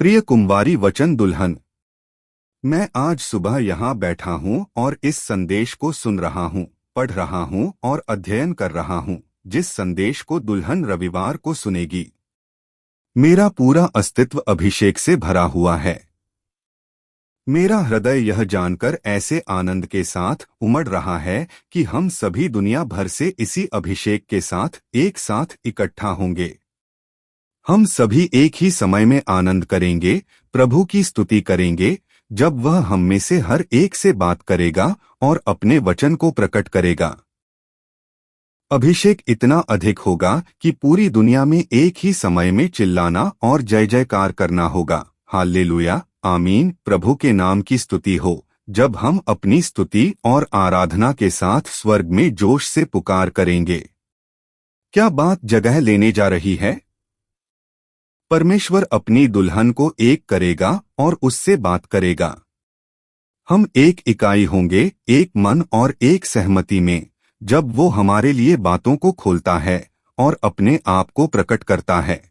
प्रिय कुंवारी वचन दुल्हन, मैं आज सुबह यहाँ बैठा हूँ और इस संदेश को सुन रहा हूँ, पढ़ रहा हूँ और अध्ययन कर रहा हूँ, जिस संदेश को दुल्हन रविवार को सुनेगी। मेरा पूरा अस्तित्व अभिषेक से भरा हुआ है। मेरा हृदय यह जानकर ऐसे आनंद के साथ उमड़ रहा है कि हम सभी दुनिया भर से इसी अभिषेक के साथ एक साथ इकट्ठा होंगे। हम सभी एक ही समय में आनंद करेंगे, प्रभु की स्तुति करेंगे, जब वह हम में से हर एक से बात करेगा और अपने वचन को प्रकट करेगा। अभिषेक इतना अधिक होगा कि पूरी दुनिया में एक ही समय में चिल्लाना और जय जयकार करना होगा। हालेलुया, आमीन। प्रभु के नाम की स्तुति हो। जब हम अपनी स्तुति और आराधना के साथ स्वर्ग में जोश से पुकार करेंगे। क्या बात जगह लेने जा रही है? परमेश्वर अपनी दुल्हन को एक करेगा और उससे बात करेगा। हम एक इकाई होंगे, एक मन और एक सहमति में, जब वो हमारे लिए बातों को खोलता है और अपने आप को प्रकट करता है।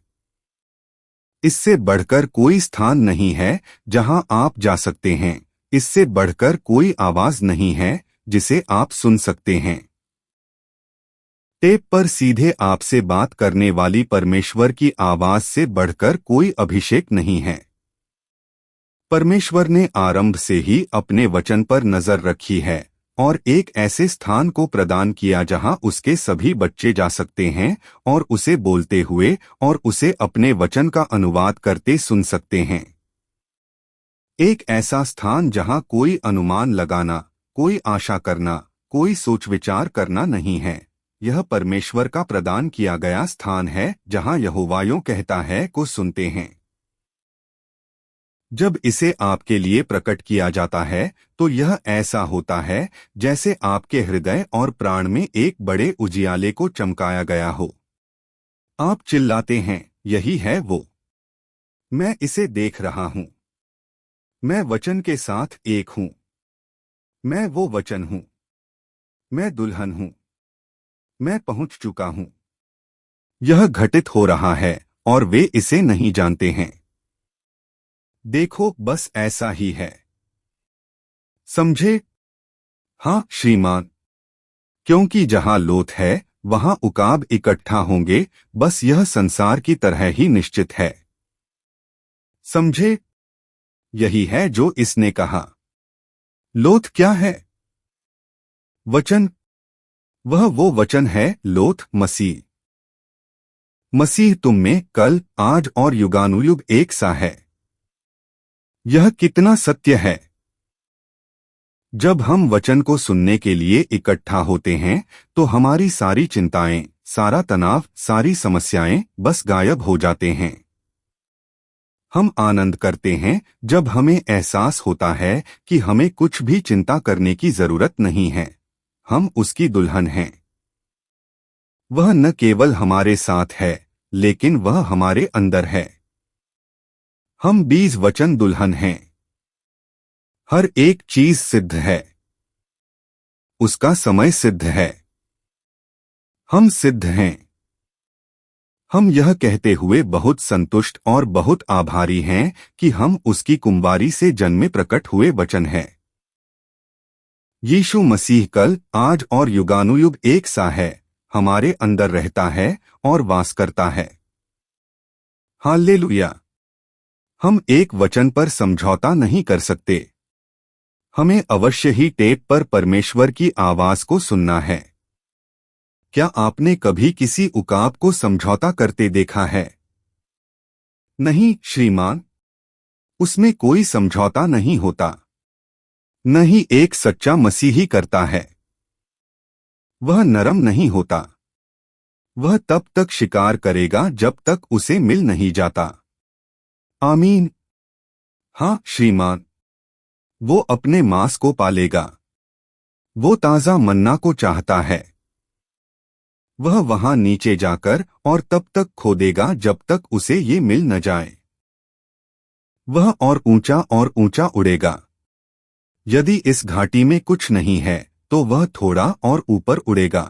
इससे बढ़कर कोई स्थान नहीं है जहां आप जा सकते हैं। इससे बढ़कर कोई आवाज नहीं है जिसे आप सुन सकते हैं। टेप पर सीधे आपसे बात करने वाली परमेश्वर की आवाज से बढ़कर कोई अभिषेक नहीं है। परमेश्वर ने आरंभ से ही अपने वचन पर नजर रखी है और एक ऐसे स्थान को प्रदान किया जहां उसके सभी बच्चे जा सकते हैं और उसे बोलते हुए और उसे अपने वचन का अनुवाद करते सुन सकते हैं। एक ऐसा स्थान जहां कोई अनुमान लगाना, कोई आशा करना, कोई सोच विचार करना नहीं है। यह परमेश्वर का प्रदान किया गया स्थान है जहां यहोवा यूं कहता है को सुनते हैं। जब इसे आपके लिए प्रकट किया जाता है तो यह ऐसा होता है जैसे आपके हृदय और प्राण में एक बड़े उजियाले को चमकाया गया हो। आप चिल्लाते हैं, यही है वो। मैं इसे देख रहा हूं। मैं वचन के साथ एक हूं। मैं वो वचन हूं। मैं दुल्हन हूं। मैं पहुंच चुका हूं। यह घटित हो रहा है और वे इसे नहीं जानते हैं। देखो, बस ऐसा ही है। समझे? हाँ श्रीमान। क्योंकि जहां लोथ है वहां उकाब इकट्ठा होंगे, बस यह संसार की तरह ही निश्चित है। समझे? यही है जो इसने कहा। लोथ क्या है? वचन। वह वो वचन है, लोथ मसीह। मसीह तुम में कल, आज और युगानुयुग एक सा है। यह कितना सत्य है। जब हम वचन को सुनने के लिए इकट्ठा होते हैं तो हमारी सारी चिंताएं, सारा तनाव, सारी समस्याएं बस गायब हो जाते हैं। हम आनंद करते हैं जब हमें एहसास होता है कि हमें कुछ भी चिंता करने की जरूरत नहीं है। हम उसकी दुल्हन हैं। वह न केवल हमारे साथ है, लेकिन वह हमारे अंदर है। हम 20 वचन दुल्हन हैं। हर एक चीज सिद्ध है। उसका समय सिद्ध है। हम सिद्ध हैं। हम यह कहते हुए बहुत संतुष्ट और बहुत आभारी हैं कि हम उसकी कुंवारी से जन्मे प्रकट हुए वचन हैं। यीशु मसीह कल, आज और युगानुयुग एक सा है, हमारे अंदर रहता है और वास करता है। हालेलुया। हम एक वचन पर समझौता नहीं कर सकते। हमें अवश्य ही टेप पर परमेश्वर की आवाज को सुनना है। क्या आपने कभी किसी उकाब को समझौता करते देखा है? नहीं श्रीमान। उसमें कोई समझौता नहीं होता। न ही एक सच्चा मसीही करता है। वह नरम नहीं होता। वह तब तक शिकार करेगा जब तक उसे मिल नहीं जाता। आमीन। हाँ श्रीमान। वो अपने मांस को पालेगा। वो ताजा मन्ना को चाहता है। वह वहां नीचे जाकर और तब तक खोदेगा जब तक उसे ये मिल न जाए। वह और ऊंचा उड़ेगा। यदि इस घाटी में कुछ नहीं है तो वह थोड़ा और ऊपर उड़ेगा।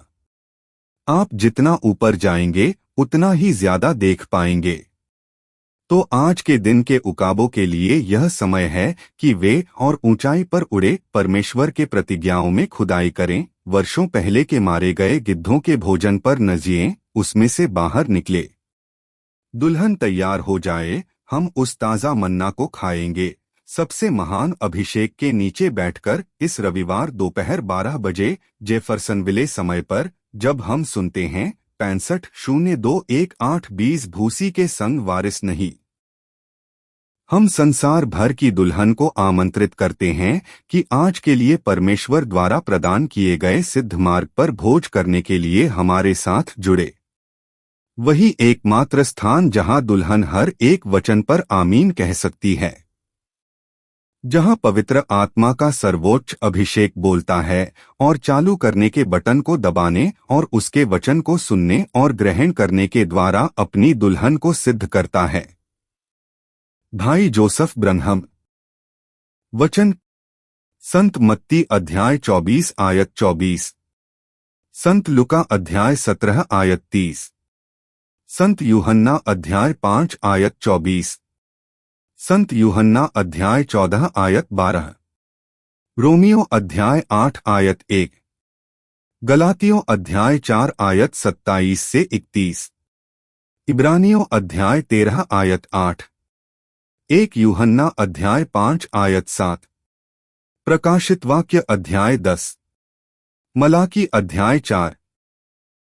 आप जितना ऊपर जाएंगे उतना ही ज्यादा देख पाएंगे। तो आज के दिन के उकाबों के लिए यह समय है कि वे और ऊंचाई पर उड़े परमेश्वर के प्रतिज्ञाओं में खुदाई करें, वर्षों पहले के मारे गए गिद्धों के भोजन पर न जिएं, उसमें से बाहर निकले। दुल्हन तैयार हो जाए, हम उस ताज़ा मन्ना को खाएंगे। सबसे महान अभिषेक के नीचे बैठकर इस रविवार दोपहर 12 बजे जेफरसनविले समय पर, जब हम सुनते हैं 65-02-18-20 भूसी के संग वारिस नहीं। हम संसार भर की दुल्हन को आमंत्रित करते हैं कि आज के लिए परमेश्वर द्वारा प्रदान किए गए सिद्ध मार्ग पर भोज करने के लिए हमारे साथ जुड़े। वही एकमात्र स्थान जहां दुल्हन हर एक वचन पर आमीन कह सकती है, जहां पवित्र आत्मा का सर्वोच्च अभिषेक बोलता है और चालू करने के बटन को दबाने और उसके वचन को सुनने और ग्रहण करने के द्वारा अपनी दुल्हन को सिद्ध करता है। भाई जोसेफ ब्रनहम। वचन संत मत्ती अध्याय 24 आयत 24, संत लुका अध्याय 17 आयत 30, संत यूहन्ना अध्याय 5 आयत 24, संत यूहन्ना अध्याय 14 आयत 12, रोमियो अध्याय 8 आयत 1, गलातियों अध्याय 4 आयत 27 से 31, इब्रानियों अध्याय 13 आयत 8, 1 यूहन्ना अध्याय 5 आयत 7, प्रकाशित वाक्य अध्याय 10, मलाकी अध्याय 4,